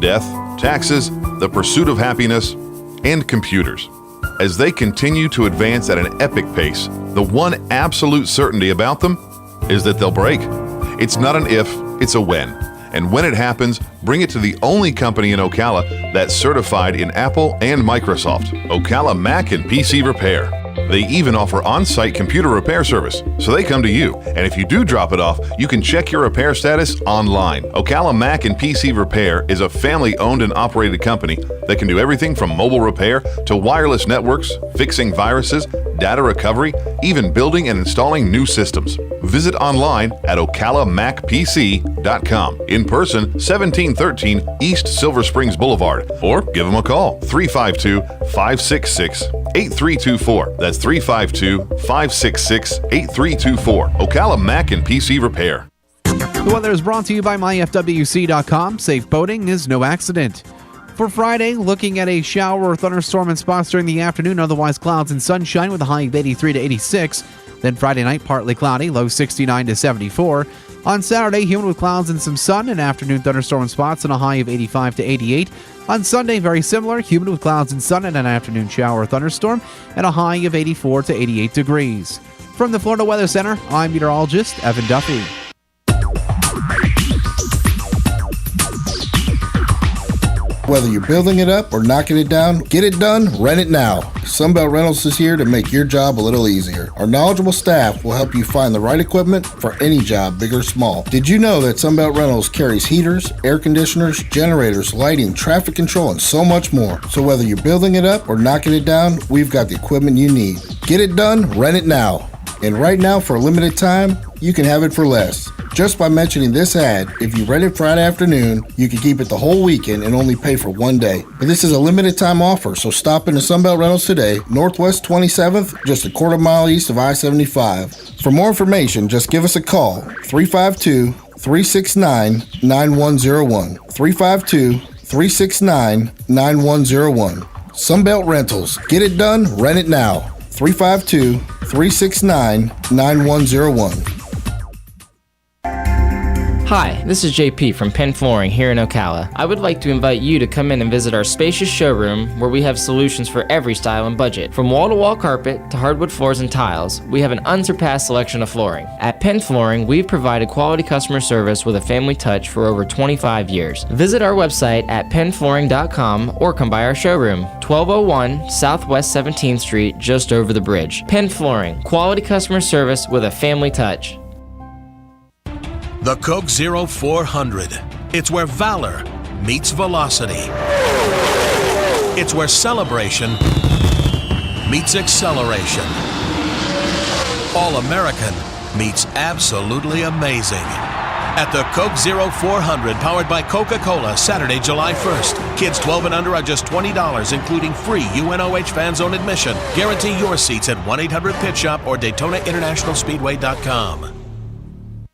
death, taxes, the pursuit of happiness, and computers. As they continue to advance at an epic pace, the one absolute certainty about them is that they'll break. It's not an if, it's a when. And when it happens, bring it to the only company in Ocala that's certified in Apple and Microsoft, Ocala Mac and PC Repair. They even offer on-site computer repair service, so they come to you. And if you do drop it off, you can check your repair status online. Ocala Mac and PC Repair is a family-owned and operated company that can do everything from mobile repair to wireless networks, fixing viruses, data recovery, even building and installing new systems. Visit online at ocalamacpc.com. In person, 1713 East Silver Springs Boulevard, or give them a call, 352-566-8324. That's 352-566-8324. Ocala Mac and PC Repair. The weather is brought to you by myfwc.com. Safe boating is no accident. For Friday, looking at a shower or thunderstorm in spots during the afternoon, otherwise clouds and sunshine with a high of 83 to 86. Then Friday night, partly cloudy, low 69 to 74. On Saturday, humid with clouds and some sun, and afternoon thunderstorm in spots and a high of 85 to 88. On Sunday, very similar, humid with clouds and sun and an afternoon shower or thunderstorm, and a high of 84 to 88 degrees. From the Florida Weather Center, I'm meteorologist Evan Duffy. Whether you're building it up or knocking it down, get it done, rent it now. Sunbelt Rentals is here to make your job a little easier. Our knowledgeable staff will help you find the right equipment for any job, big or small. Did you know that Sunbelt Rentals carries heaters, air conditioners, generators, lighting, traffic control, and so much more? So whether you're building it up or knocking it down, we've got the equipment you need. Get it done, rent it now. And right now, for a limited time, you can have it for less. Just by mentioning this ad, if you rent it Friday afternoon, you can keep it the whole weekend and only pay for one day. But this is a limited time offer, so stop into Sunbelt Rentals today, Northwest 27th, just a quarter mile east of I-75. For more information, just give us a call, 352-369-9101. 352-369-9101. Sunbelt Rentals. Get it done, rent it now. 352-369-9101. Hi, this is JP from Penn Flooring here in Ocala. I would like to invite you to come in and visit our spacious showroom where we have solutions for every style and budget. From wall-to-wall carpet to hardwood floors and tiles, we have an unsurpassed selection of flooring. At Penn Flooring, we've provided quality customer service with a family touch for over 25 years. Visit our website at pennflooring.com or come by our showroom, 1201 Southwest 17th Street, just over the bridge. Penn Flooring, quality customer service with a family touch. The Coke 0400. It's where valor meets velocity. It's where celebration meets acceleration. All American meets absolutely amazing. At the Coke 0400, powered by Coca-Cola, Saturday, July 1st. Kids 12 and under are just $20, including free UNOH fan zone admission. Guarantee your seats at 1-800-PIT-SHOP or DaytonaInternationalSpeedway.com.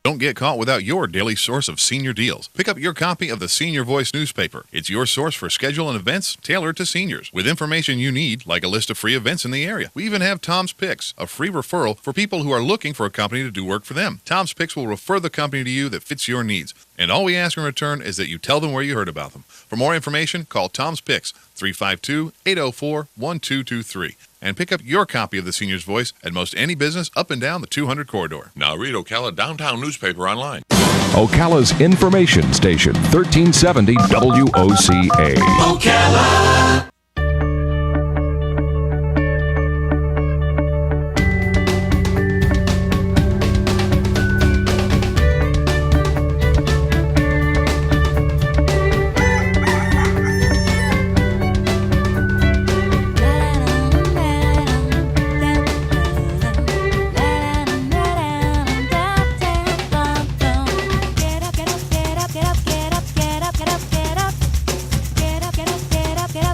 Don't get caught without your daily source of senior deals. Pick up your copy of the Senior Voice newspaper. It's your source for schedule and events tailored to seniors, with information you need, like a list of free events in the area. We even have Tom's Picks, a free referral for people who are looking for a company to do work for them. Tom's Picks will refer the company to you that fits your needs, and all we ask in return is that you tell them where you heard about them. For more information, call Tom's Picks, 352-804-1223. And pick up your copy of the Senior's Voice at most any business up and down the 200 corridor. Now read Ocala Downtown newspaper online. Ocala's information station, 1370 WOCA. Ocala. Get up,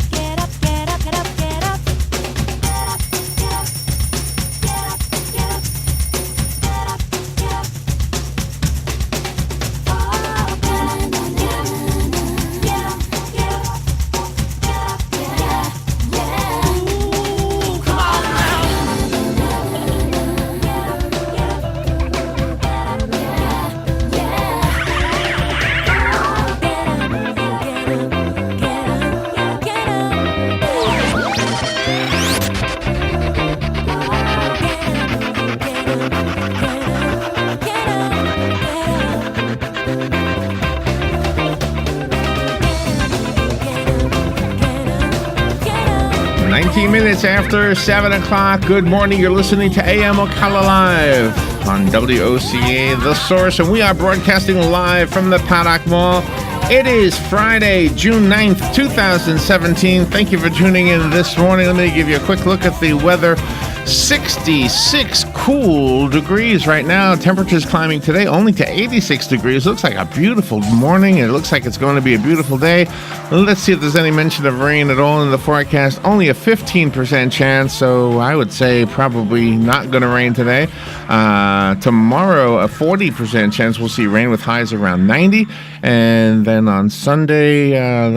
13 minutes after 7 o'clock. Good morning. You're listening to AM Ocala Live on WOCA, The Source, and we are broadcasting live from the Paddock Mall. It is Friday, June 9th, 2017. Thank you for tuning in this morning. Let me give you a quick look at the weather. 66 cool degrees right now. Temperatures climbing today only to 86 degrees. Looks like a beautiful morning. It looks like it's going to be a beautiful day. Let's see if there's any mention of rain at all in the forecast. Only a 15% chance, so I would say probably not going to rain today. Tomorrow, a 40% chance we'll see rain with highs around 90. And then on Sunday,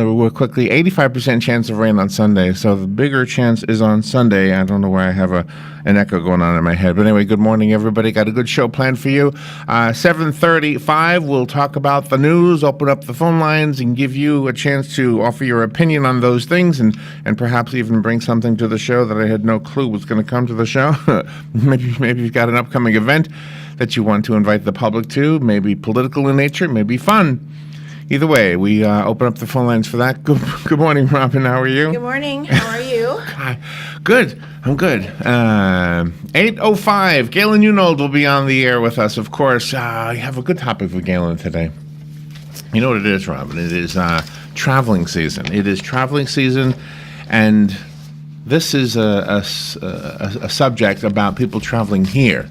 we're quickly 85% chance of rain on Sunday. So the bigger chance is on Sunday. I don't know why I have an echo going on in my head. But anyway, good morning, everybody. Got a good show planned for you. 7:35, we'll talk about the news, open up the phone lines, and give you a chance to offer your opinion on those things, and perhaps even bring something to the show that I had no clue was going to come to the show. Maybe you've got an upcoming event that you want to invite the public to, maybe political in nature, maybe fun. Either way, we open up the phone lines for that. Good morning, Robin. How are you? Good morning. How are you? Hi. Good. I'm good. 8:05. Galen Unold will be on the air with us, of course. I have a good topic with Galen today. You know what it is, Robin? It is traveling season. It is traveling season, and this is a subject about people traveling here.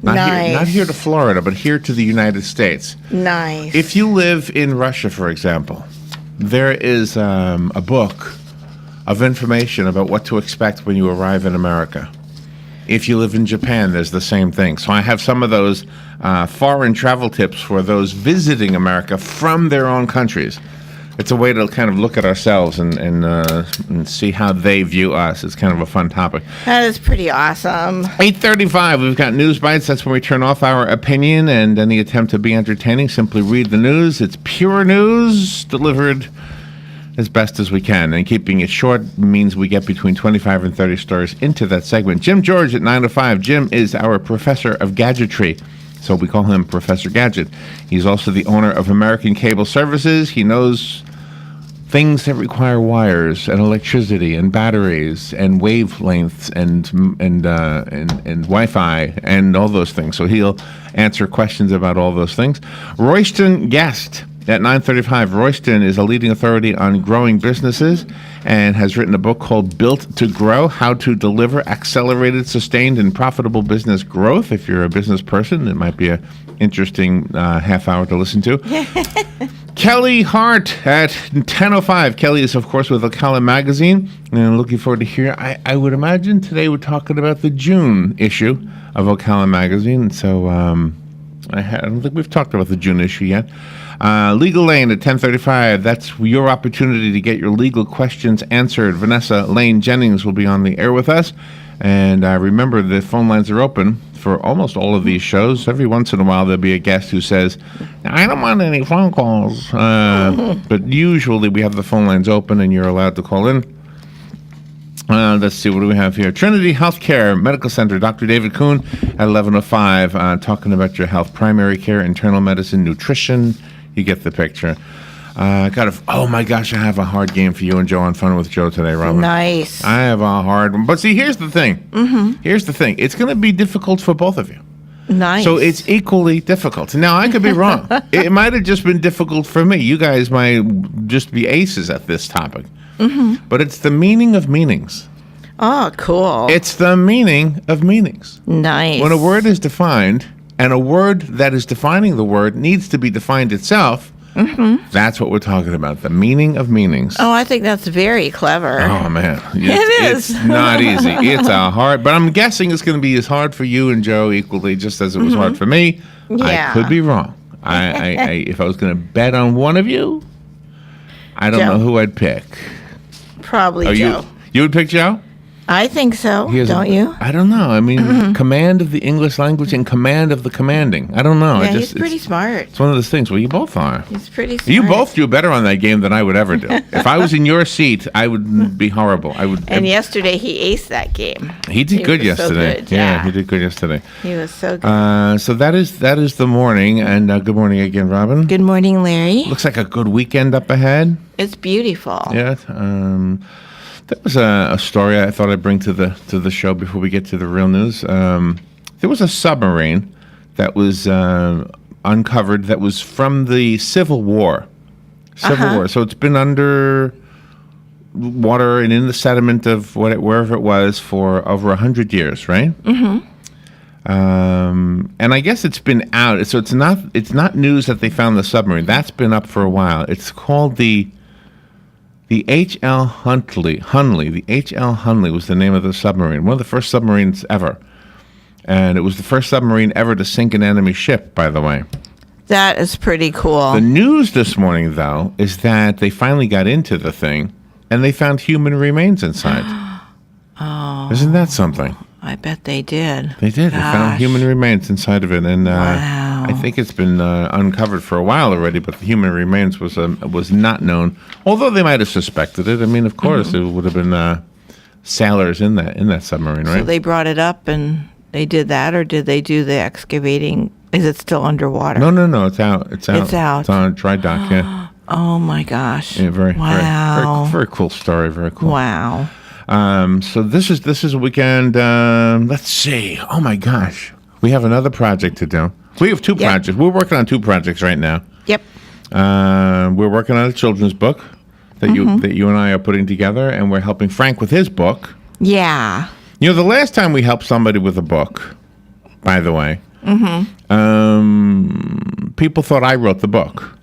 Not here to Florida, but here to the United States. Nice. If you live in Russia, for example, there is a book of information about what to expect when you arrive in America. If you live in Japan, there's the same thing. So I have some of those foreign travel tips for those visiting America from their own countries. It's a way to kind of look at ourselves and see how they view us. It's kind of a fun topic. That is pretty awesome. 8:35, we've got News Bites. That's when we turn off our opinion and any attempt to be entertaining. Simply read the news. It's pure news delivered as best as we can. And keeping it short means we get between 25 and 30 stories into that segment. Jim George at 9:05. Jim is our professor of gadgetry. So we call him Professor Gadget. He's also the owner of American Cable Services. He knows things that require wires and electricity and batteries and wavelengths and Wi-Fi and all those things. So he'll answer questions about all those things. Royston Guest at 9:35. Royston is a leading authority on growing businesses and has written a book called Built to Grow, How to Deliver Accelerated, Sustained, and Profitable Business Growth. If you're a business person, it might be an interesting half hour to listen to. Kelly Hart at 10:05. Kelly is, of course, with Ocala Magazine, and I'm looking forward to hear. I would imagine today we're talking about the June issue of Ocala Magazine, so I don't think we've talked about the June issue yet. Legal Lane at 10:35. That's your opportunity to get your legal questions answered. Vanessa Lane Jennings will be on the air with us. And remember, the phone lines are open for almost all of these shows. Every once in a while, there'll be a guest who says, I don't want any phone calls. But usually we have the phone lines open and you're allowed to call in. Let's see, what do we have here? Trinity Healthcare Medical Center, Dr. David Kuhn at 11:05, talking about your health, primary care, internal medicine, nutrition. You get the picture. Oh my gosh, I have a hard game for you and Joe on Fun with Joe today, Robin. Nice. I have a hard one. But see, here's the thing. Here's the thing. It's going to be difficult for both of you. Nice. So it's equally difficult. Now, I could be wrong. It might have just been difficult for me. You guys might just be aces at this topic. But it's the meaning of meanings. Oh, cool. It's the meaning of meanings. Nice. When a word is defined, and a word that is defining the word needs to be defined itself, that's what we're talking about, the meaning of meanings. Oh, I think that's very clever. Oh, man. It's not easy. It's a hard, but I'm guessing it's going to be as hard for you and Joe equally, just as it was hard for me. Yeah. I could be wrong. If I was going to bet on one of you, I don't know who I'd pick. Probably Joe. You would pick Joe? I think so, don't you? I don't know. I mean, command of the English language and command of the commanding. I don't know. Yeah, he's pretty smart. It's one of those things. Well, you both are. He's pretty smart. You both do better on that game than I would ever do. If I was in your seat, I would be horrible. And yesterday, he aced that game. He did good yesterday. So good, yeah, he did good yesterday. He was so good. So that is the morning, and good morning again, Robin. Good morning, Larry. Looks like a good weekend up ahead. It's beautiful. Yeah. There was a story I thought I'd bring to the show before we get to the real news. There was a submarine that was uncovered that was from the Civil War. War. So it's been under water and in the sediment of wherever it was for over 100 years, right? Mm-hmm. And I guess it's been out. So it's not news that they found the submarine. That's been up for a while. It's called the H.L. Hunley. The H.L. Hunley was the name of the submarine. One of the first submarines ever. And it was the first submarine ever to sink an enemy ship, by the way. That is pretty cool. The news this morning, though, is that they finally got into the thing and they found human remains inside. Oh. Isn't that something? I bet they did. They did. Gosh. They found human remains inside of it. And wow. I think it's been uncovered for a while already, but the human remains was not known. Although they might have suspected it. I mean, of course, it would have been sailors in that submarine, right? So they brought it up and they did that, or did they do the excavating? Is it still underwater? No. It's out. It's out. It's out. It's on a dry dock, yeah. Oh, my gosh. Yeah, wow. Very cool story. Very cool. Wow. So this is a weekend. Let's see. Oh, my gosh. We have another project to do. We have two projects. We're working on two projects right now. Yep. We're working on a children's book that you and I are putting together, and we're helping Frank with his book. Yeah. You know, the last time we helped somebody with a book, by the way, people thought I wrote the book.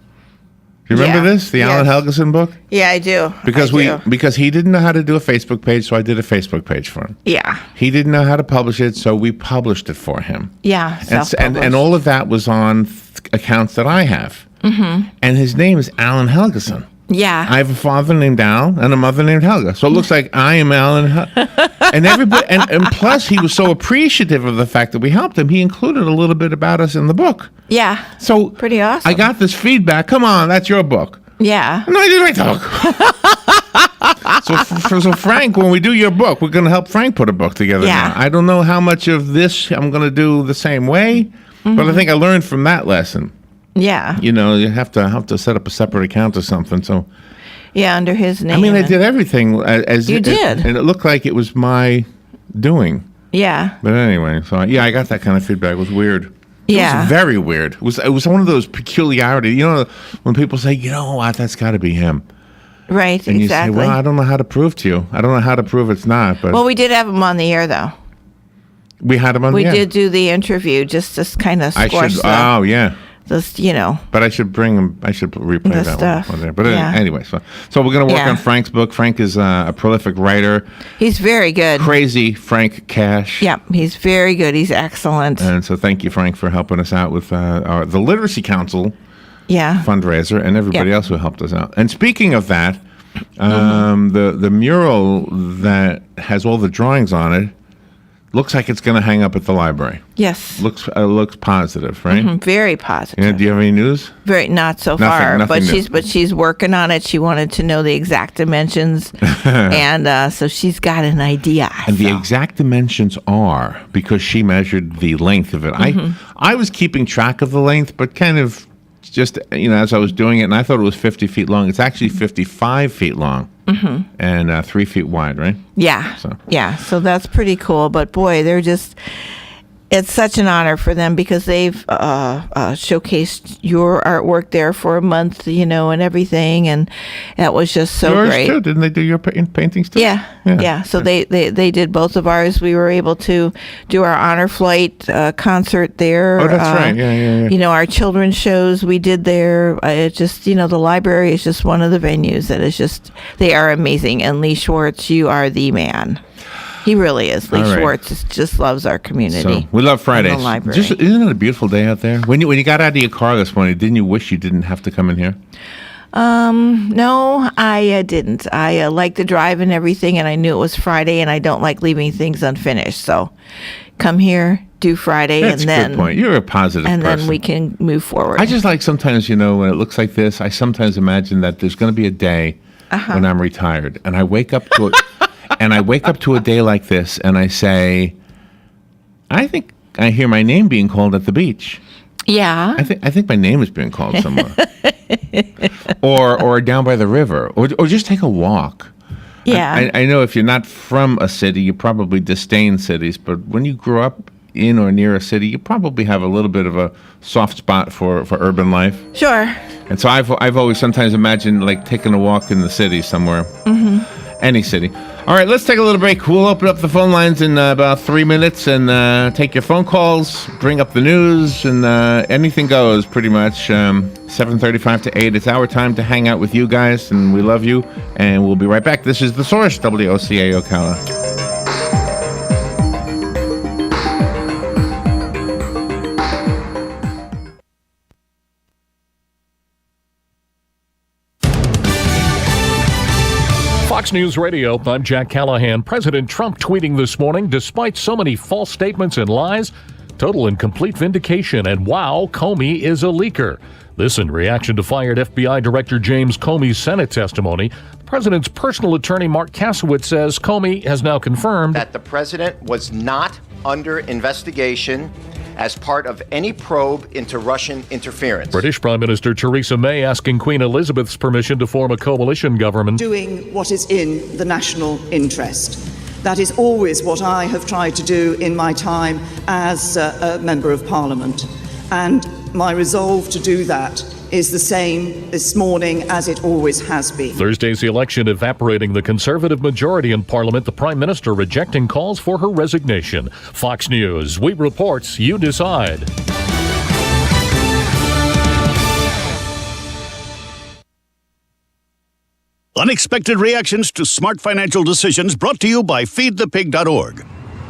Do you remember this? The Alan Helgeson book? Yeah, I do. Because he didn't know how to do a Facebook page, so I did a Facebook page for him. Yeah. He didn't know how to publish it, so we published it for him. Yeah. And all of that was on accounts that I have. Mm-hmm. And his name is Alan Helgeson. Yeah. I have a father named Al and a mother named Helga. So it looks like I am Alan. And everybody, and plus he was so appreciative of the fact that we helped him, he included a little bit about us in the book. Yeah. So pretty awesome. I got this feedback. Come on, that's your book. Yeah. No, I didn't write the book. So Frank, when we do your book, we're going to help Frank put a book together. Yeah. Now. I don't know how much of this I'm going to do the same way, but I think I learned from that lesson. Yeah. You know, you have to set up a separate account or something. So. Yeah, under his name. I mean, I did everything as you did, and it looked like it was my doing. Yeah. But anyway, so yeah, I got that kind of feedback. It was weird. Yeah. It was very weird. It was one of those peculiarities. You know, when people say, you know what, that's got to be him. Right. And exactly. You say, well, I don't know how to prove to you. I don't know how to prove it's not. But well, we did have him on the air though. We had him on the air. We did do the interview just to kind of squash oh yeah. Just, you know. But I should bring him. I should replay the that stuff. one there. But anyway, so we're going to work on Frank's book. Frank is a prolific writer. He's very good. Crazy Frank Cash. Yeah, he's very good. He's excellent. And so thank you, Frank, for helping us out with the Literacy Council fundraiser and everybody else who helped us out. And speaking of that, the mural that has all the drawings on it looks like it's going to hang up at the library. Yes. Looks positive, right? Mm-hmm, very positive. Yeah, do you have any news? Not so far. Nothing but she's working on it. She wanted to know the exact dimensions, and so she's got an idea. And the exact dimensions are because she measured the length of it. I was keeping track of the length, but kind of just as I was doing it, and I thought it was 50 feet long. It's actually 55 feet long. Mm-hmm. And 3 feet wide, right? Yeah. So that's pretty cool. But boy, it's such an honor for them because they've showcased your artwork there for a month, and everything, and that was just so Yours great. Too. Didn't they do your paintings too? Yeah. So they did both of ours. We were able to do our honor flight concert there. Oh, that's right. Yeah. Our children's shows we did there. It's just the library is just one of the venues that is just they are amazing. And Lee Schwartz, you are the man. He really is. Lee Schwartz just loves our community. So we love Fridays. The library. Isn't it a beautiful day out there? When you got out of your car this morning, didn't you wish you didn't have to come in here? No, I didn't. I like the drive and everything, and I knew it was Friday, and I don't like leaving things unfinished. So come here, do Friday, That's and then a good point. You're a positive person. And then we can move forward. I just like sometimes, when it looks like this, I sometimes imagine that there's going to be a day when I'm retired, and I wake up to it. And I wake up to a day like this, and I say, I think I hear my name being called at the beach. Yeah. I think my name is being called somewhere. or down by the river. Or just take a walk. Yeah. I know if you're not from a city, you probably disdain cities, but when you grew up in or near a city, you probably have a little bit of a soft spot for urban life. Sure. And so I've always sometimes imagined like taking a walk in the city somewhere. Any city. All right, let's take a little break. We'll open up the phone lines in about 3 minutes and take your phone calls, bring up the news, and anything goes pretty much. 7:35 to 8. It's our time to hang out with you guys, and we love you. And we'll be right back. This is The Source, WOCA Ocala. Fox News Radio, I'm Jack Callahan. President Trump tweeting this morning, despite so many false statements and lies, total and complete vindication, and wow, Comey is a leaker. This in reaction to fired FBI Director James Comey's Senate testimony. The president's personal attorney, Mark Kasowitz, says Comey has now confirmed that the president was not under investigation as part of any probe into Russian interference. British Prime Minister Theresa May asking Queen Elizabeth's permission to form a coalition government. Doing what is in the national interest. That is always what I have tried to do in my time as a Member of Parliament. And my resolve to do that is the same this morning as it always has been. Thursday's election evaporating the Conservative majority in Parliament, the Prime Minister rejecting calls for her resignation. Fox News, we report, you decide. Unexpected reactions to smart financial decisions brought to you by feedthepig.org.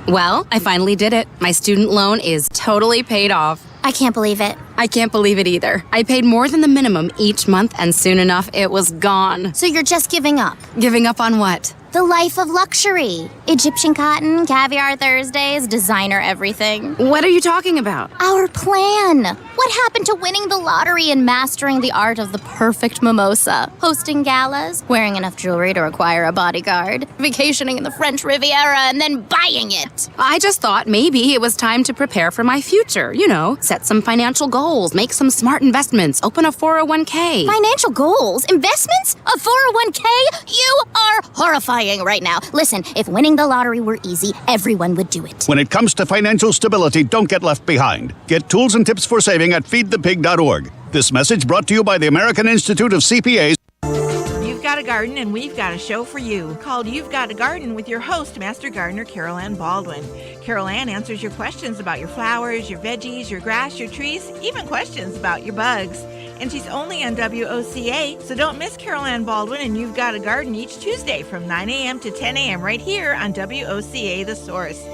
Well, I finally did it. My student loan is totally paid off. I can't believe it. I can't believe it either. I paid more than the minimum each month, and soon enough, it was gone. So you're just giving up? Giving up on what? The life of luxury. Egyptian cotton, caviar Thursdays, designer everything. What are you talking about? Our plan. What happened to winning the lottery and mastering the art of the perfect mimosa? Hosting galas, wearing enough jewelry to require a bodyguard, vacationing in the French Riviera, and then buying it. I just thought maybe it was time to prepare for my future. You know, set some financial goals, make some smart investments, open a 401k. Financial goals? Investments? A 401k? You are horrifying right now. Listen, if winning the lottery were easy, everyone would do it. When it comes to financial stability, don't get left behind. Get tools and tips for saving at feedthepig.org. This message brought to you by the American Institute of CPAs. You've got a garden and we've got a show for you called You've Got a Garden with your host, Master Gardener Carol Ann Baldwin. Carol Ann answers your questions about your flowers, your veggies, your grass, your trees, even questions about your bugs. And she's only on WOCA, so don't miss Carol Ann Baldwin and You've Got a Garden each Tuesday from 9 a.m. to 10 a.m. right here on WOCA The Source.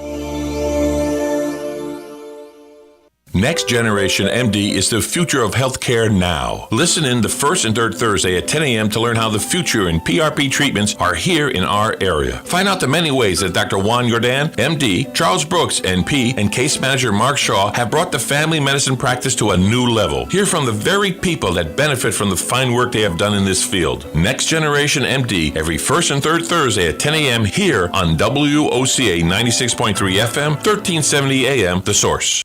Next Generation MD is the future of healthcare now. Listen in the first and third Thursday at 10 a.m. to learn how the future in PRP treatments are here in our area. Find out the many ways that Dr. Juan Jordan, MD, Charles Brooks, NP, and case manager Mark Shaw have brought the family medicine practice to a new level. Hear from the very people that benefit from the fine work they have done in this field. Next Generation MD every first and third Thursday at 10 a.m. here on WOCA 96.3 FM, 1370 AM, The Source.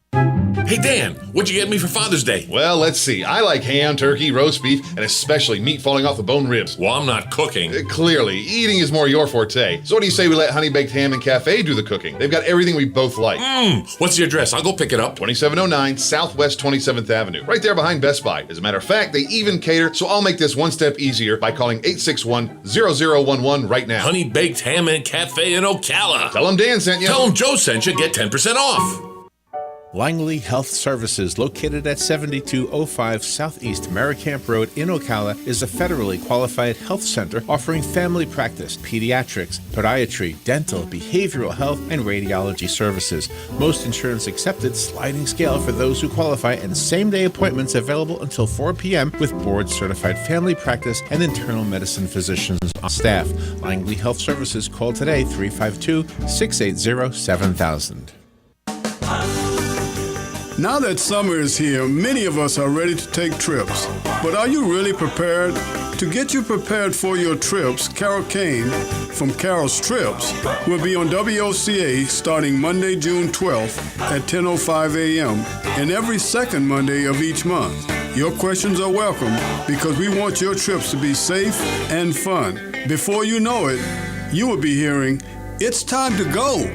Hey, Dan, what'd you get me for Father's Day? Well, let's see. I like ham, turkey, roast beef, and especially meat falling off the bone ribs. Well, I'm not cooking. Clearly, eating is more your forte. So what do you say we let Honey Baked Ham and Cafe do the cooking? They've got everything we both like. What's the address? I'll go pick it up. 2709 Southwest 27th Avenue, right there behind Best Buy. As a matter of fact, they even cater, so I'll make this one step easier by calling 861-0011 right now. Honey Baked Ham and Cafe in Ocala. Tell them Dan sent you. Tell them Joe sent you. Get 10% off. Langley Health Services, located at 7205 Southeast Merricamp Road in Ocala, is a federally qualified health center offering family practice, pediatrics, podiatry, dental, behavioral health, and radiology services. Most insurance accepted, sliding scale for those who qualify, and same-day appointments available until 4 p.m. with board-certified family practice and internal medicine physicians on staff. Langley Health Services, call today 352-680-7000. Now that summer is here, many of us are ready to take trips. But are you really prepared? To get you prepared for your trips, Carol Kane from Carol's Trips will be on WOCA starting Monday, June 12th at 10:05 a.m. and every second Monday of each month. Your questions are welcome because we want your trips to be safe and fun. Before you know it, you will be hearing, "It's time to go."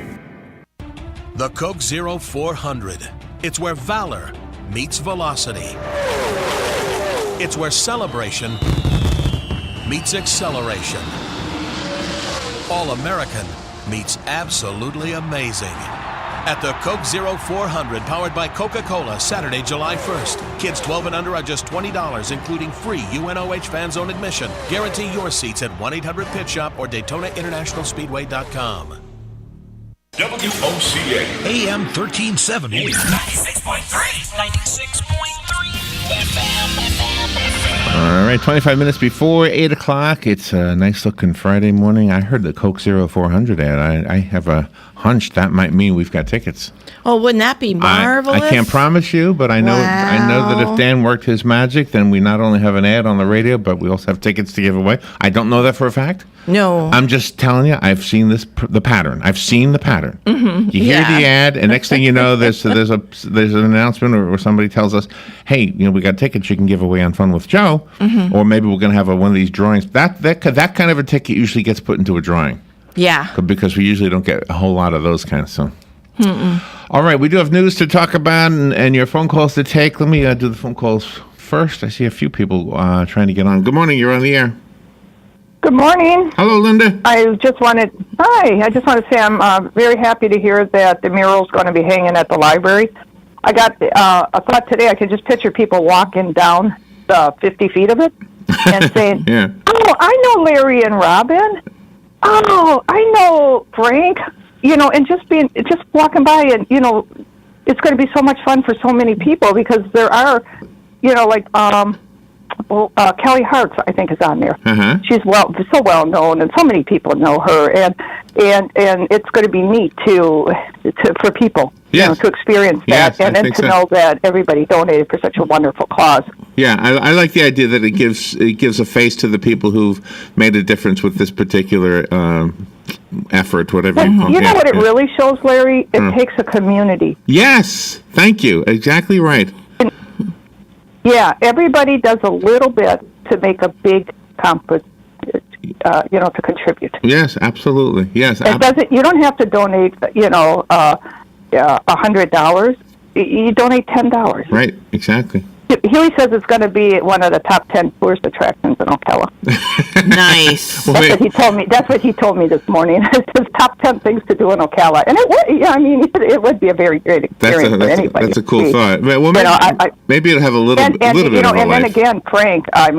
The Coke 0400. It's where valor meets velocity. It's where celebration meets acceleration. All American meets absolutely amazing. At the Coke 0400, powered by Coca-Cola, Saturday, July 1st. Kids 12 and under are just $20, including free UNOH fan zone admission. Guarantee your seats at 1-800-PIT-SHOP or DaytonaInternationalSpeedway.com. WOCA. AM 1370. 96.3. 96.3. All right, 25 minutes before 8 o'clock. It's a nice-looking Friday morning. I heard the Coke 0400 ad. I have a hunch that might mean we've got tickets. Oh, wouldn't that be marvelous? I can't promise you, but I know that if Dan worked his magic, then we not only have an ad on the radio, but we also have tickets to give away. I don't know that for a fact. No. I'm just telling you, I've seen the pattern. I've seen the pattern. Mm-hmm. You hear the ad, and next thing you know, there's an announcement or somebody tells us, hey, we got tickets you can give away on Fun with Joe, Mm-hmm. or maybe we're going to have one of these drawings. That kind of a ticket usually gets put into a drawing. Yeah. Because we usually don't get a whole lot of those kinds. So. Mm-mm. All right, we do have news to talk about and your phone calls to take. Let me do the phone calls first. I see a few people trying to get on. Good morning. You're on the air. Good morning. Hello, Linda. I just want to say I'm very happy to hear that the mural's going to be hanging at the library. I thought today I could just picture people walking down the 50 feet of it and saying, yeah. "Oh, I know Larry and Robin. Oh, I know Frank." And just walking by, and it's going to be so much fun for so many people because there are, Kelly Hartz, I think, is on there. Uh-huh. She's so well known, and so many people know her, and it's going to be neat for people, to experience that, and then to know that everybody donated for such a wonderful cause. Yeah, I like the idea that it gives a face to the people who've made a difference with this particular effort, whatever you call it. You know what it really shows, Larry? It takes a community. Yes, thank you. Exactly right. Yeah, everybody does a little bit to make a big to contribute. Yes, absolutely. Yes. You don't have to donate, $100. You donate $10. Right, exactly. Huey says it's going to be one of the top 10 tourist attractions in Ocala. Nice. That's what he told me this morning. It's his top 10 things to do in Ocala, and it would be a very great experience for anybody. That's a cool thought. Well, maybe it'll have a little bit of a and then life. again, Frank. A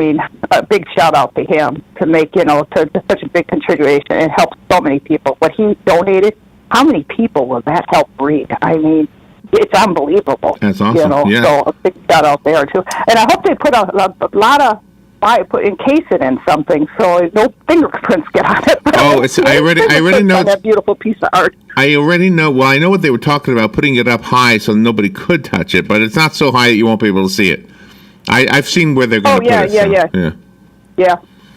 big shout out to him to make to such a big contribution and help so many people. What he donated, how many people will that help read? It's unbelievable. That's awesome. Yeah. So a big shout out there too. And I hope they put a lot of encase it in something so no fingerprints get on it. Oh, I already know that beautiful piece of art. I already know. Well, I know what they were talking about, putting it up high so nobody could touch it, but it's not so high that you won't be able to see it. I've seen where they're going to put it. Yeah.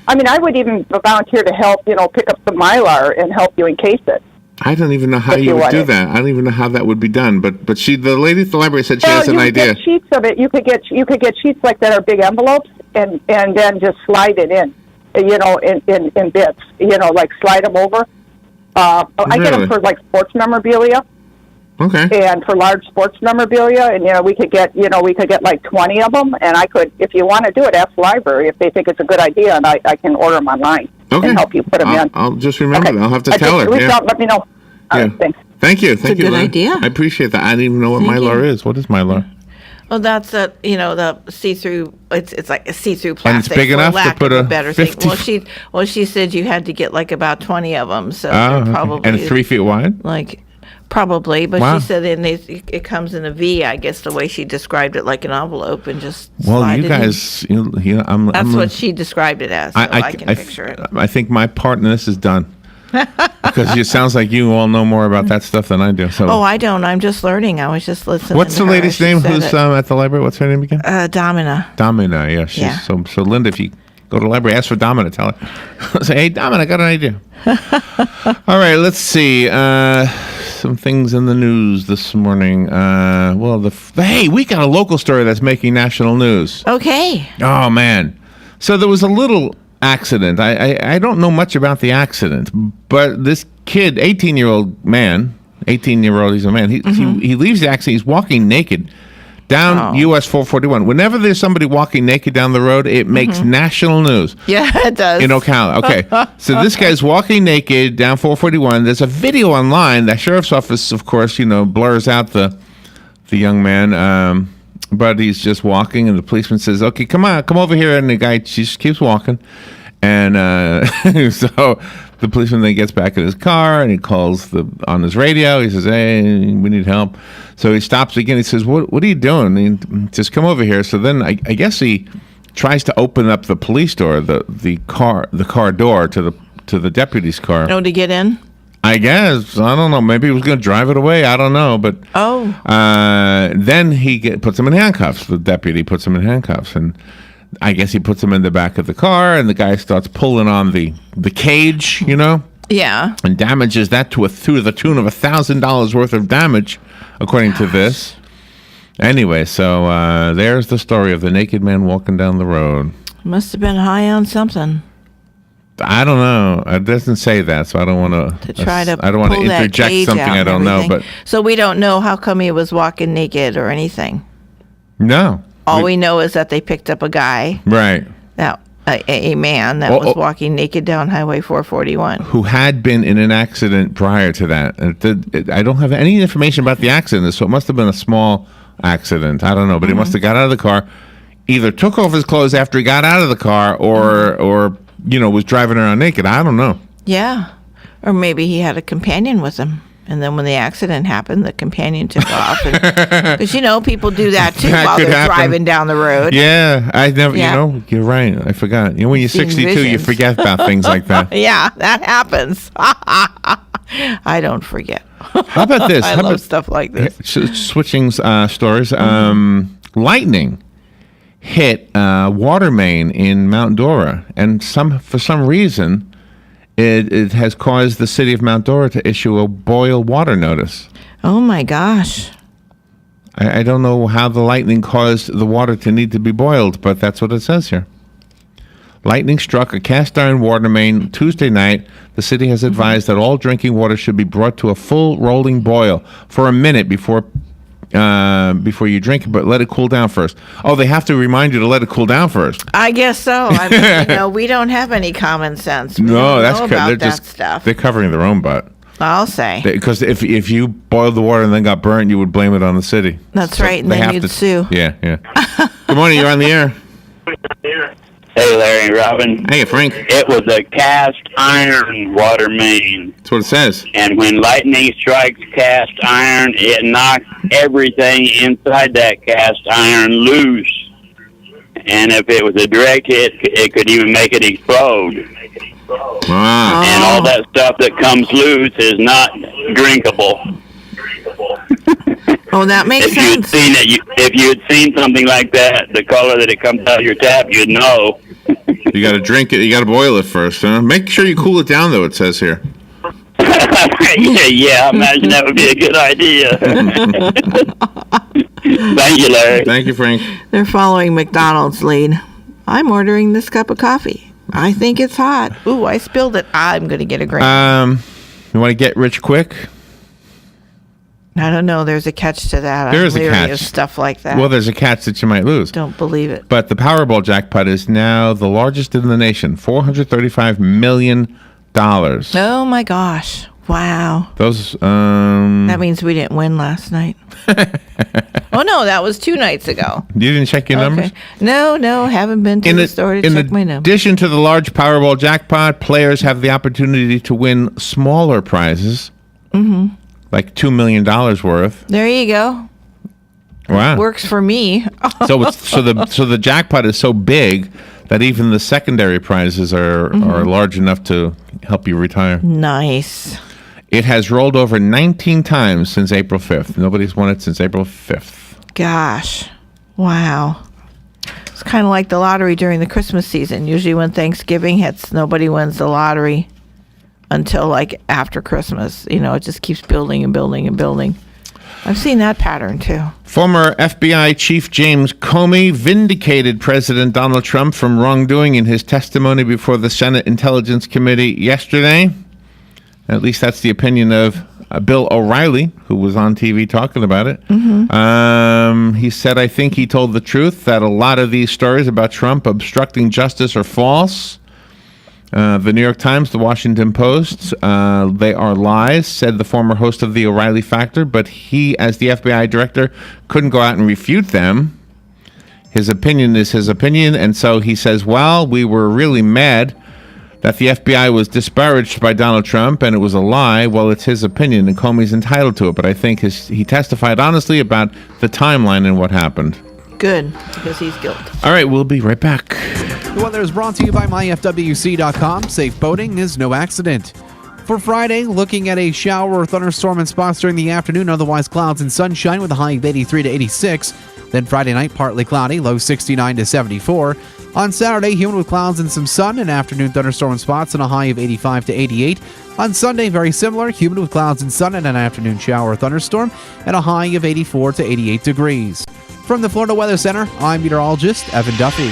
I would even volunteer to help. Pick up the Mylar and help you encase it. I don't even know how you would do that. I don't even know how that would be done. But the lady at the library said she has an idea. Get sheets of it. You could get sheets like that are big envelopes, and then just slide it in, in bits. Like slide them over. I get them for like sports memorabilia. Okay. And for large sports memorabilia, and we could get like 20 of them, and I could, if you want to do it, ask the library if they think it's a good idea, and I can order them online. Okay. And help you put them in. I'll just remember that. I'll have to tell her. Reach out, let me know. Thanks. Thank you. It's a good idea. I appreciate that. I didn't even know what Mylar is. What is Mylar? Well, that's the see-through. It's like a see-through plastic. And it's big enough to put a better 50. Thing. Well, she said you had to get like about 20 of them. So probably and 3 feet wide. Probably, but wow. She said it comes in a V. I guess the way she described it, like an envelope, and just slide you guys, that's what she described it as. So I can picture it. I think my part in this is done because it sounds like you all know more about that stuff than I do. So I don't. I'm just learning. I was just listening. What's the lady's name who's at the library? What's her name again? Domina. Domina. Yeah. So Linda, if you go to the library, ask for Domina. Tell her. Say, hey, Domina, I got an idea. All right. Let's see. Some things in the news this morning. Hey, we got a local story that's making national news. Okay. Oh man, so there was a little accident. I don't know much about the accident, but this kid, 18-year-old man, he's a man. He leaves the accident. He's walking naked down US 441. Whenever there's somebody walking naked down the road, it makes national news. Yeah, it does. In Ocala. Okay. So this guy's walking naked down 441. There's a video online. The sheriff's office, of course, blurs out the young man. But he's just walking, and the policeman says, "Okay, come over here." And the guy just keeps walking. And so the policeman then gets back in his car, and he calls on his radio. He says, "Hey, we need help." So he stops again. He says, "What are you doing?" And he says, "Come over here." So then I guess he tries to open up the police door, the car door to the deputy's car. To get in? I guess. I don't know. Maybe he was going to drive it away. I don't know. But then he puts him in handcuffs. The deputy puts him in handcuffs, and I guess he puts him in the back of the car, and the guy starts pulling on the cage, Yeah. and damages that to the tune of $1,000 worth of damage, according to this. Anyway, so there's the story of the naked man walking down the road. Must have been high on something. I don't know. It doesn't say that, so I don't want to try to I don't want to pull that interject cage something out I and don't know. everything. But so we don't know how come he was walking naked or anything. No. All we know is that they picked up a guy, Right. a man that was walking naked down Highway 441. Who had been in an accident prior to that. I don't have any information about the accident, so it must have been a small accident. I don't know, but he must have got out of the car, either took off his clothes after he got out of the car, or was driving around naked. I don't know. Yeah. Or maybe he had a companion with him. And then when the accident happened, the companion took off. Because, people do that, too, while they're driving down the road. Yeah. I never, you're right. I forgot. When you're 62, you forget about things like that. Yeah, that happens. I don't forget. How about this? I love stuff like this. Switching stories. Lightning hit water main in Mount Dora, and for some reason, it has caused the city of Mount Dora to issue a boil water notice. Oh my gosh! I don't know how the lightning caused the water to need to be boiled, but that's what it says here. Lightning struck a cast iron water main Tuesday night. The city has advised that all drinking water should be brought to a full rolling boil for a minute before you drink it, but let it cool down first. Oh, they have to remind you to let it cool down first. I guess so. I mean, we don't have any common sense. No, that's about they're that just stuff. They're covering their own butt. I'll say. Because if you boiled the water and then got burnt, you would blame it on the city. That's right, and then you'd sue. Yeah. Good morning. You're on the air. Hey, Larry and Robin. Hey, Frank. It was a cast iron water main. That's what it says. And when lightning strikes cast iron, it knocks everything inside that cast iron loose. And if it was a direct hit, it could even make it explode. Wow. And all that stuff that comes loose is not drinkable. Oh, that makes sense. If you had seen something like that, the color that it comes out of your tap, you'd know. You got to drink it. You got to boil it first. Huh? Make sure you cool it down, though. It says here. Yeah, I imagine that would be a good idea. Thank you, Larry. Thank you, Frank. They're following McDonald's lead. I'm ordering this cup of coffee. I think it's hot. Ooh, I spilled it. I'm going to get a grain. You want to get rich quick? I don't know. There's a catch to that. There is a catch. Of stuff like that. Well, there's a catch that you might lose. Don't believe it. But the Powerball jackpot is now the largest in the nation, $435 million. Oh my gosh! Wow. Those. That means we didn't win last night. Oh no, that was 2 nights ago. You didn't check your numbers? No, haven't been to the store to check my numbers. In addition to the large Powerball jackpot, players have the opportunity to win smaller prizes. Mm-hmm. Like $2 million worth. There you go. Wow. Works for me. so the jackpot is so big that even the secondary prizes are large enough to help you retire. Nice. It has rolled over 19 times since April 5th. Nobody's won it since April 5th. Gosh. Wow. It's kind of like the lottery during the Christmas season. Usually when Thanksgiving hits, nobody wins the lottery until like after Christmas. It just keeps building and building and building. I've seen that pattern, too. Former FBI Chief James Comey vindicated President Donald Trump from wrongdoing in his testimony before the Senate Intelligence Committee yesterday. At least that's the opinion of Bill O'Reilly, who was on TV talking about it. He said, I think he told the truth, that a lot of these stories about Trump obstructing justice are false. The New York Times, the Washington Post, they are lies, said the former host of the O'Reilly Factor, but he, as the FBI director, couldn't go out and refute them. His opinion is his opinion, and so he says, well, we were really mad that the FBI was disparaged by Donald Trump, and it was a lie. Well, it's his opinion, and Comey's entitled to it, but I think he testified honestly about the timeline and what happened. Good, because he's guilty. All right, we'll be right back. The weather is brought to you by myfwc.com. Safe boating is no accident. For Friday, looking at a shower or thunderstorm in spots during the afternoon, otherwise clouds and sunshine with a high of 83 to 86. Then Friday night, partly cloudy, low 69 to 74. On Saturday, humid with clouds and some sun, and afternoon thunderstorm in spots and a high of 85 to 88. On Sunday, very similar, humid with clouds and sun and an afternoon shower or thunderstorm, and a high of 84 to 88 degrees. From the Florida Weather Center, I'm meteorologist Evan Duffy.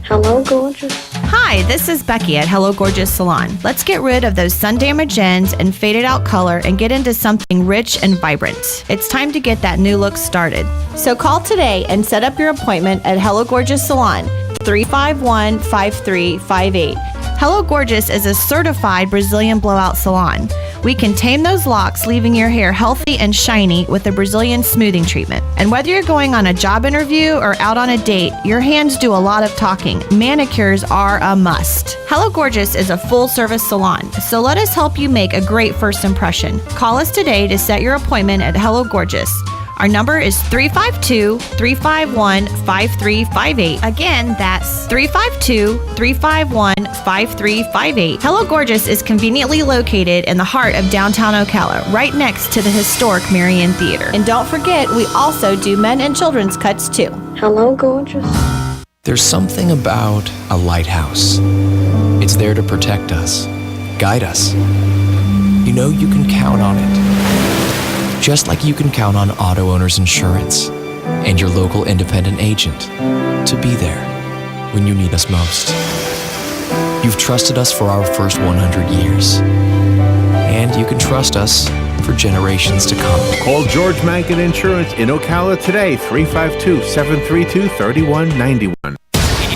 Hello, gorgeous. Hi, this is Becky at Hello Gorgeous Salon. Let's get rid of those sun-damaged ends and faded out color and get into something rich and vibrant. It's time to get that new look started. So call today and set up your appointment at Hello Gorgeous Salon, 351-5358. Hello Gorgeous is a certified Brazilian blowout salon. We can tame those locks, leaving your hair healthy and shiny with a Brazilian smoothing treatment. And whether you're going on a job interview or out on a date, your hands do a lot of talking. Manicures are a must. Hello Gorgeous is a full-service salon, so let us help you make a great first impression. Call us today to set your appointment at Hello Gorgeous. Our number is 352-351-5358. Again, that's 352-351-5358. Hello Gorgeous is conveniently located in the heart of downtown Ocala, right next to the historic Marion Theater. And don't forget, we also do men and children's cuts too. Hello, gorgeous. There's something about a lighthouse. It's there to protect us, guide us. You know you can count on it. Just like you can count on Auto Owners Insurance and your local independent agent to be there when you need us most. You've trusted us for our first 100 years, and you can trust us for generations to come. Call George Mankin Insurance in Ocala today, 352-732-3191.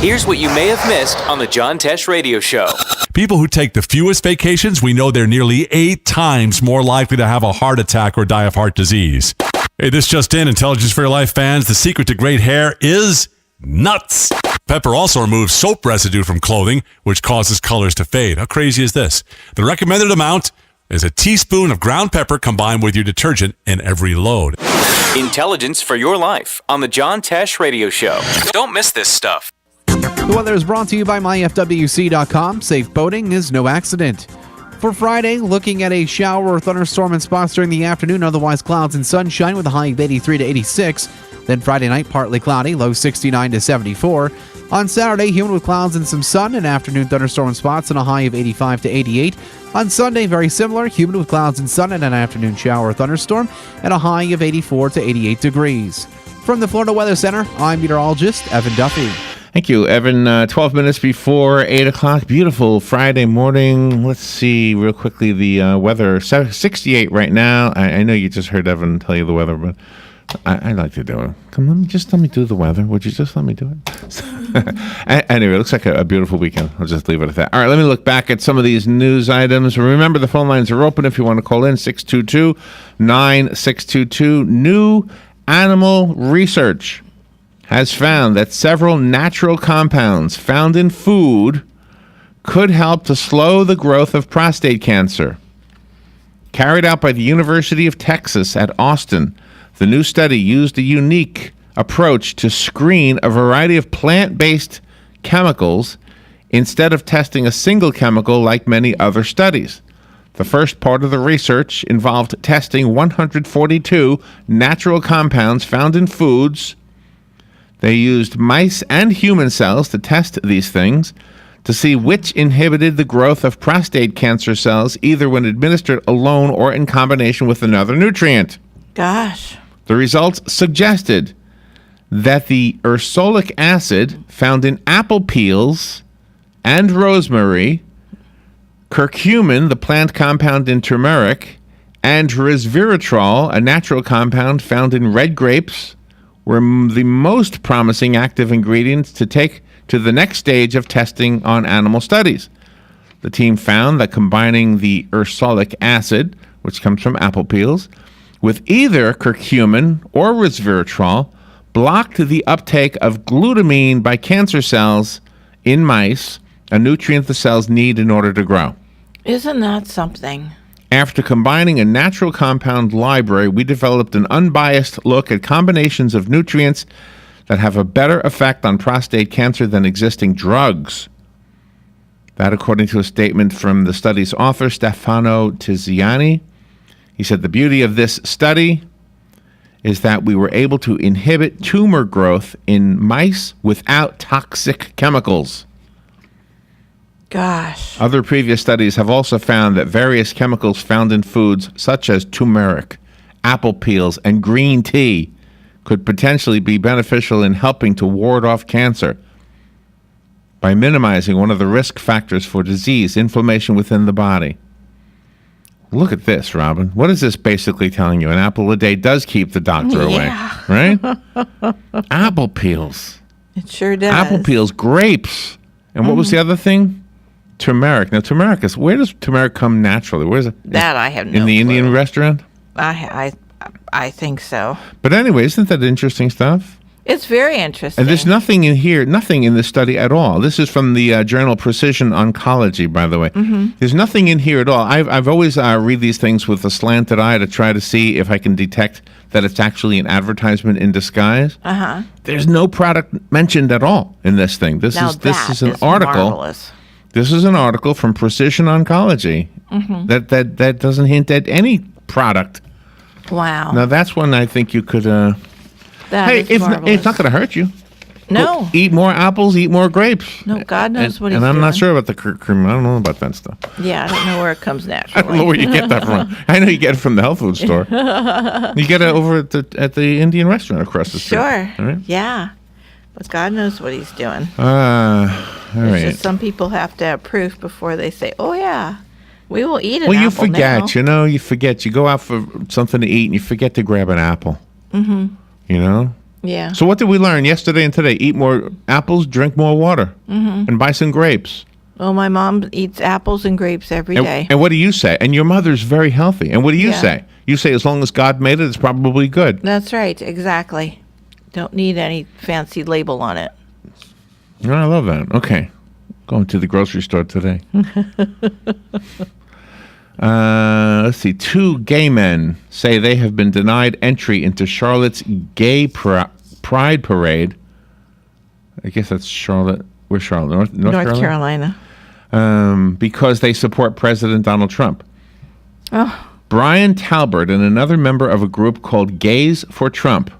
Here's what you may have missed on the John Tesh Radio Show. People who take the fewest vacations, we know they're nearly 8 times more likely to have a heart attack or die of heart disease. Hey, this just in, Intelligence for Your Life fans, the secret to great hair is nuts. Pepper also removes soap residue from clothing, which causes colors to fade. How crazy is this? The recommended amount is a teaspoon of ground pepper combined with your detergent in every load. Intelligence for Your Life on the John Tesh Radio Show. Don't miss this stuff. The weather is brought to you by myfwc.com. Safe boating is no accident. For Friday, looking at a shower or thunderstorm in spots during the afternoon, otherwise clouds and sunshine with a high of 83 to 86. Then Friday night, partly cloudy, low 69 to 74. On Saturday, humid with clouds and some sun, and afternoon thunderstorm in spots and a high of 85 to 88. On Sunday, very similar, humid with clouds and sun and an afternoon shower or thunderstorm, and a high of 84 to 88 degrees. From the Florida Weather Center, I'm meteorologist Evan Duffy. Thank you, Evan. 12 minutes before 8 o'clock. Beautiful Friday morning. Let's see real quickly the weather. 68 right now. I know you just heard Evan tell you the weather, but I like to do it. Come, let me do the weather. Would you just let me do it? Anyway, it looks like a beautiful weekend. I'll just leave it at that. All right, let me look back at some of these news items. Remember, the phone lines are open if you want to call in, 622-9622. New animal research has found that several natural compounds found in food could help to slow the growth of prostate cancer. Carried out by the University of Texas at Austin, the new study used a unique approach to screen a variety of plant-based chemicals instead of testing a single chemical like many other studies. The first part of the research involved testing 142 natural compounds found in foods. They used mice and human cells to test these things. to see which inhibited the growth of prostate cancer cells, either when administered alone or in combination with another nutrient. Gosh. The results suggested that the ursolic acid found in apple peels and rosemary, curcumin, the plant compound in turmeric, and resveratrol, a natural compound found in red grapes, were the most promising active ingredients to take to the next stage of testing on animal studies. The team found that combining the ursolic acid, which comes from apple peels, with either curcumin or resveratrol blocked the uptake of glutamine by cancer cells in mice, a nutrient the cells need in order to grow. Isn't that something? After combining a natural compound library, we developed an unbiased look at combinations of nutrients that have a better effect on prostate cancer than existing drugs. That, according to a statement from the study's author, Stefano Tiziani. He said the beauty of this study is that we were able to inhibit tumor growth in mice without toxic chemicals. Gosh. Other previous studies have also found that various chemicals found in foods such as turmeric, apple peels, and green tea could potentially be beneficial in helping to ward off cancer by minimizing one of the risk factors for disease, inflammation within the body. Look at this, Robin. What is this basically telling you? An apple a day does keep the doctor away, right? Apple peels. It sure does. Apple peels, grapes. And what was the other thing? Turmeric. Now, turmeric is, where does turmeric come naturally? Where's it? That I have no In the clue. Indian restaurant? I think so. But anyway, isn't that interesting stuff? It's very interesting. And there's nothing in here, nothing in this study at all. This is from the journal Precision Oncology, by the way. Mhm. There's nothing in here at all. I've always read these things with a slanted eye to try to see if I can detect that it's actually an advertisement in disguise. Uh-huh. There's no product mentioned at all in this thing. This Now is an that is article. marvelous. This is an article from Precision Oncology Mhm. that doesn't hint at any product. Wow. Now that's one I think you could. That Hey, is it's marvelous. not going to hurt you. No. Go eat more apples, eat more grapes. No, God knows what he's And I'm doing. not sure about the curcumin. I don't know about that stuff. Yeah, I don't know where it comes I naturally. don't know where you get that from. I know you get it from the health food store. You get it over at the Indian restaurant across the street. Sure. All right. Yeah. But God knows what he's doing. All It's right. just some people have to have proof before they say, "Oh yeah, we will eat an Well, you apple forget. now." You forget. You go out for something to eat and you forget to grab an apple. Mm-hmm. You know. Yeah. So what did we learn yesterday and today? Eat more apples, drink more water, Mhm. and buy some grapes. Well, my mom eats apples and grapes every day. And what do you say? And your mother's very healthy. And what do you Yeah. say? You say as long as God made it, it's probably good. That's right. Exactly. Don't need any fancy label on it. Oh, I love that. Okay. Going to the grocery store today. Let's see. 2 gay men say they have been denied entry into Charlotte's gay pride parade. I guess that's Charlotte. Where's Charlotte? North Carolina. Because they support President Donald Trump. Oh. Brian Talbert and another member of a group called Gays for Trump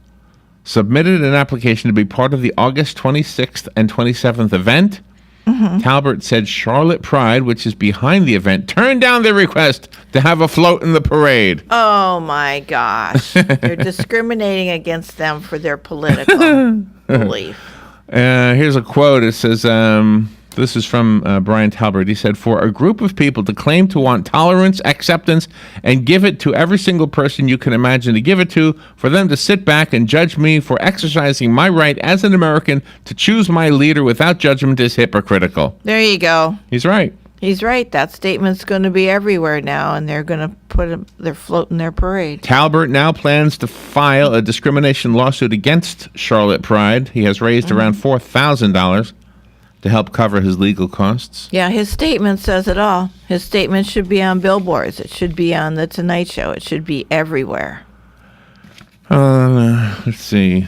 submitted an application to be part of the August 26th and 27th event. Mm-hmm. Talbert said Charlotte Pride, which is behind the event, turned down their request to have a float in the parade. Oh my gosh. You're discriminating against them for their political belief. Here's a quote. It says, this is from Brian Talbert. He said, "For a group of people to claim to want tolerance, acceptance, and give it to every single person you can imagine to give it to, for them to sit back and judge me for exercising my right as an American to choose my leader without judgment is hypocritical." There you go. He's right. He's right. That statement's going to be everywhere now, and they're going to put their float in their parade. Talbert now plans to file a discrimination lawsuit against Charlotte Pride. He has raised around $4,000 to help cover his legal costs. Yeah, his statement says it all. His statement should be on billboards. It should be on The Tonight Show. It should be everywhere. Let's see.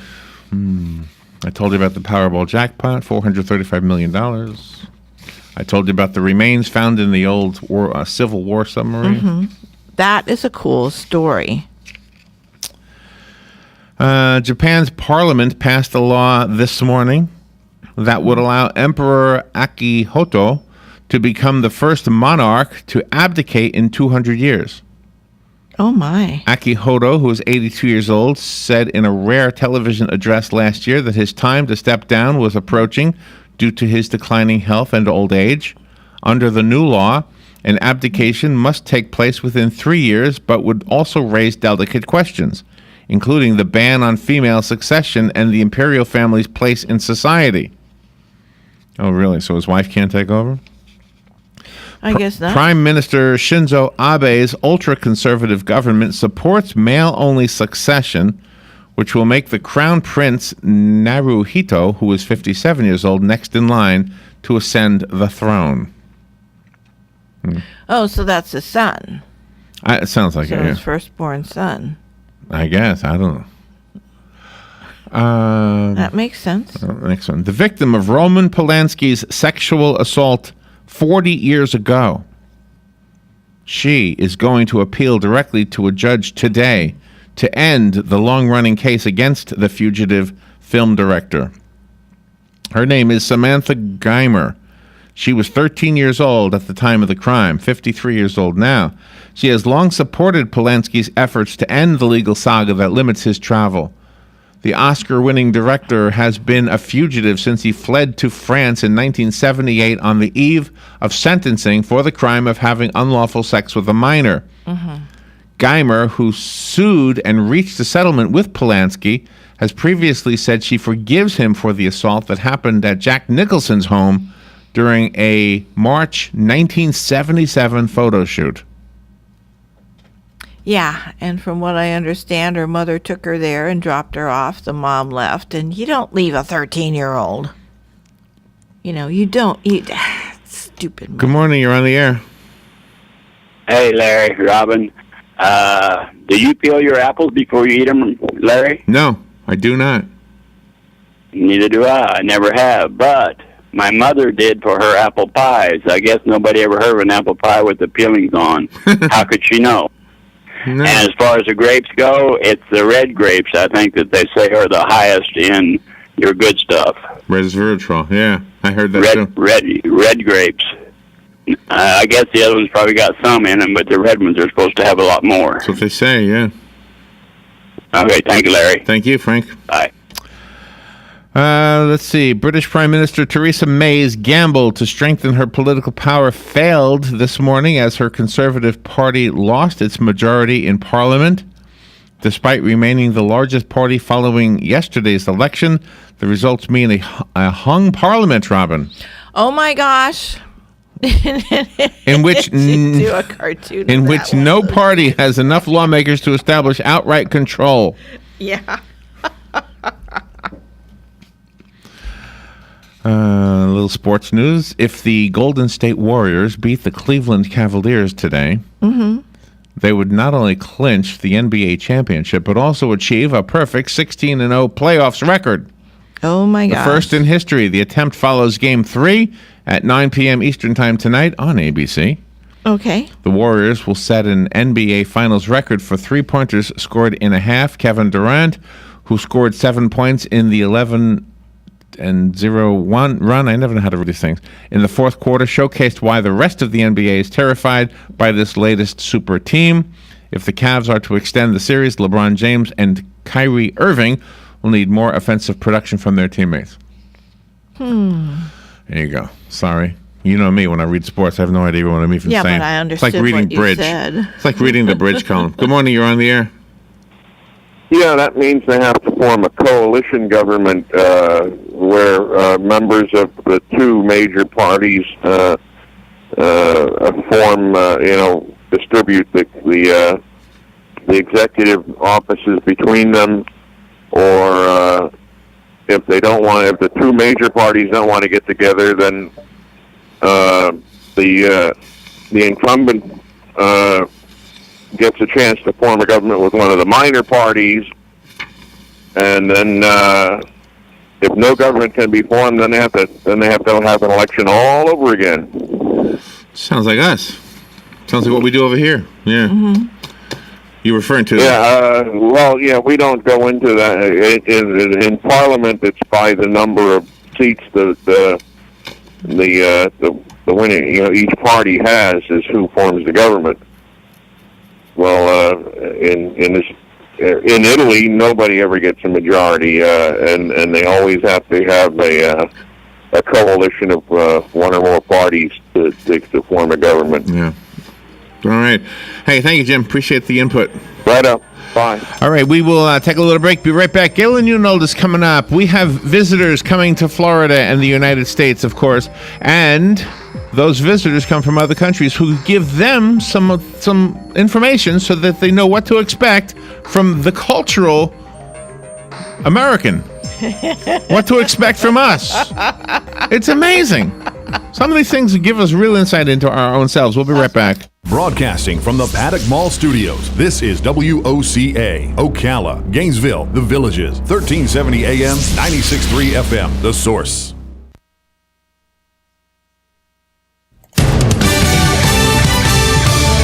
I told you about the Powerball jackpot, $435 million. I told you about the remains found in the old Civil War submarine. Mm-hmm. That is a cool story. Japan's parliament passed a law this morning that would allow Emperor Akihito to become the first monarch to abdicate in 200 years. Oh, my. Akihito, who is 82 years old, said in a rare television address last year that his time to step down was approaching due to his declining health and old age. Under the new law, an abdication must take place within 3 years, but would also raise delicate questions, including the ban on female succession and the imperial family's place in society. Oh, really? So his wife can't take over? I guess not. Prime Minister Shinzo Abe's ultra-conservative government supports male-only succession, which will make the Crown Prince Naruhito, who is 57 years old, next in line to ascend the throne. Oh, so that's his son. It sounds like so it, yeah. his firstborn son. I guess. I don't know. That makes sense. Next one. The victim of Roman Polanski's sexual assault 40 years ago. She is going to appeal directly to a judge today to end the long-running case against the fugitive film director. Her name is Samantha Geimer. She was 13 years old at the time of the crime, 53 years old now. She has long supported Polanski's efforts to end the legal saga that limits his travel. The Oscar-winning director has been a fugitive since he fled to France in 1978 on the eve of sentencing for the crime of having unlawful sex with a minor. Geimer, who sued and reached a settlement with Polanski, has previously said she forgives him for the assault that happened at Jack Nicholson's home during a March 1977 photo shoot. Yeah, and from what I understand, her mother took her there and dropped her off. The mom left, and you don't leave a 13-year-old. You know, you don't. Stupid mom. Good morning, you're on the air. Hey, Larry, Robin. Do you peel your apples before you eat them, Larry? No, I do not. Neither do I. I never have. But my mother did for her apple pies. I guess nobody ever heard of an apple pie with the peelings on. How could she know? No. And as far as the grapes go, it's the red grapes, I think, that they say are the highest in your good stuff. Resveratrol, yeah. I heard that too. Red grapes. I guess the other ones probably got some in them, but the red ones are supposed to have a lot more. That's what they say, yeah. Okay, thank you, Larry. Thank you, Frank. Bye. Let's see. British Prime Minister Theresa May's gamble to strengthen her political power failed this morning as her Conservative Party lost its majority in Parliament. Despite remaining the largest party following yesterday's election, the results mean a hung Parliament, Robin. Oh, my gosh. In which do a cartoon in which no party has enough lawmakers to establish outright control. Yeah. A little sports news. If the Golden State Warriors beat the Cleveland Cavaliers today, they would not only clinch the NBA championship, but also achieve a perfect 16-0 playoffs record. Oh, my gosh. The first in history. The attempt follows Game 3 at 9 p.m. Eastern Time tonight on ABC. Okay. The Warriors will set an NBA Finals record for three-pointers scored in a half. Kevin Durant, who scored 7 points in the 11-0 run, I never know how to read these things, in the fourth quarter, showcased why the rest of the NBA is terrified by this latest super team. If the Cavs are to extend the series, LeBron James and Kyrie Irving will need more offensive production from their teammates. There you go. Sorry. You know me, when I read sports, I have no idea what I'm even saying. Yeah, but I understood it's like reading what you bridge. said. It's like reading the bridge column. Good morning, you're on the air. Yeah, that means they have to form a coalition government where members of the two major parties distribute the executive offices between them, or if the two major parties don't want to get together, then the incumbent gets a chance to form a government with one of the minor parties, and then if no government can be formed, then they have to have an election all over again. Sounds like us. Sounds like what we do over here. Yeah. You're referring to we don't go into that. In Parliament, it's by the number of seats the winning, each party has is who forms the government. Well, in Italy, nobody ever gets a majority, and they always have to have a coalition of one or more parties to form a government. Yeah. All right. Hey, thank you, Jim. Appreciate the input. Right up. Bye. All right, we will take a little break. Be right back. Gail and Newnold is coming up. We have visitors coming to Florida and the United States, of course, and those visitors come from other countries who give them some information so that they know what to expect from the cultural American. What to expect from us. It's amazing. Some of these things give us real insight into our own selves. We'll be right back. Broadcasting from the Paddock Mall Studios, this is WOCA, Ocala, Gainesville, The Villages, 1370 AM, 96.3 FM, The Source.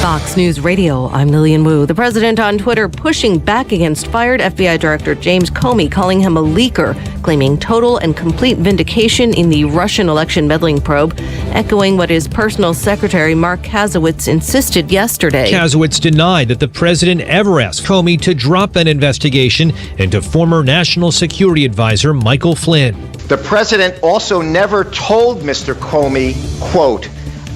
Fox News Radio, I'm Lillian Wu. The president on Twitter pushing back against fired FBI Director James Comey, calling him a leaker, claiming total and complete vindication in the Russian election meddling probe, echoing what his personal secretary Mark Kasowitz insisted yesterday. Kasowitz denied that the president ever asked Comey to drop that investigation into former National Security Advisor Michael Flynn. The president also never told Mr. Comey, quote,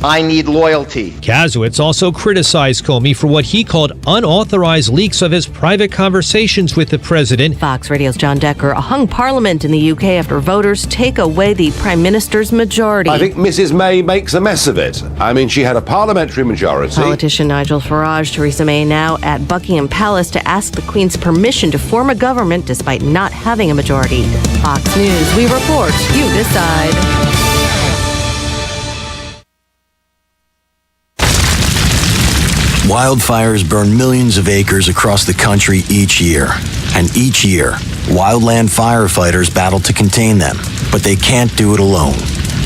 I need loyalty. Kasowitz also criticized Comey for what he called unauthorized leaks of his private conversations with the president. Fox Radio's John Decker hung Parliament in the UK after voters take away the Prime Minister's majority. I think Mrs. May makes a mess of it. I mean, she had a parliamentary majority. Politician Nigel Farage, Theresa May now at Buckingham Palace to ask the Queen's permission to form a government despite not having a majority. Fox News, we report, you decide. Wildfires burn millions of acres across the country each year. And each year, wildland firefighters battle to contain them. But they can't do it alone.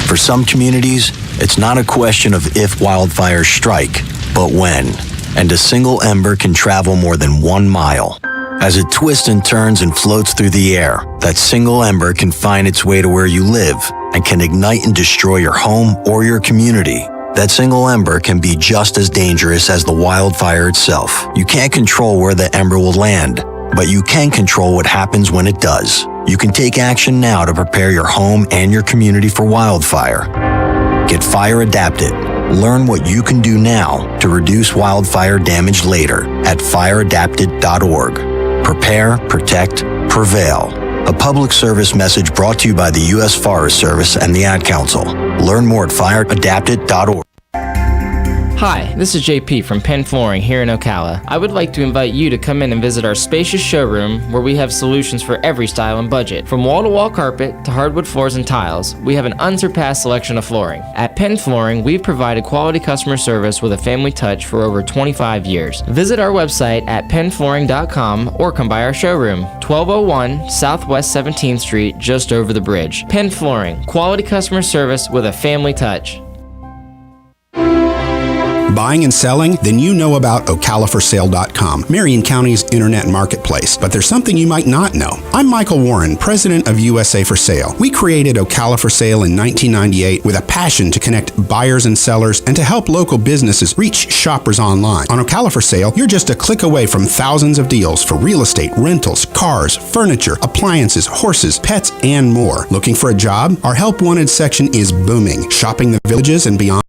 For some communities, it's not a question of if wildfires strike, but when. And a single ember can travel more than 1 mile. As it twists and turns and floats through the air, that single ember can find its way to where you live and can ignite and destroy your home or your community. That single ember can be just as dangerous as the wildfire itself. You can't control where the ember will land, but you can control what happens when it does. You can take action now to prepare your home and your community for wildfire. Get fire adapted. Learn what you can do now to reduce wildfire damage later at fireadapted.org. Prepare, protect, prevail. A public service message brought to you by the U.S. Forest Service and the Ad Council. Learn more at fireadapted.org. Hi, this is JP from Penn Flooring here in Ocala. I would like to invite you to come in and visit our spacious showroom where we have solutions for every style and budget. From wall-to-wall carpet to hardwood floors and tiles, we have an unsurpassed selection of flooring. At Penn Flooring, we've provided quality customer service with a family touch for over 25 years. Visit our website at pennflooring.com or come by our showroom, 1201 Southwest 17th Street, just over the bridge. Penn Flooring, quality customer service with a family touch. Buying and selling? Then you know about OcalaForSale.com, Marion County's internet marketplace. But there's something you might not know. I'm Michael Warren, president of USA for Sale. We created Ocala for Sale in 1998 with a passion to connect buyers and sellers and to help local businesses reach shoppers online. On Ocala for Sale, you're just a click away from thousands of deals for real estate, rentals, cars, furniture, appliances, horses, pets, and more. Looking for a job? Our Help Wanted section is booming. Shopping the Villages and beyond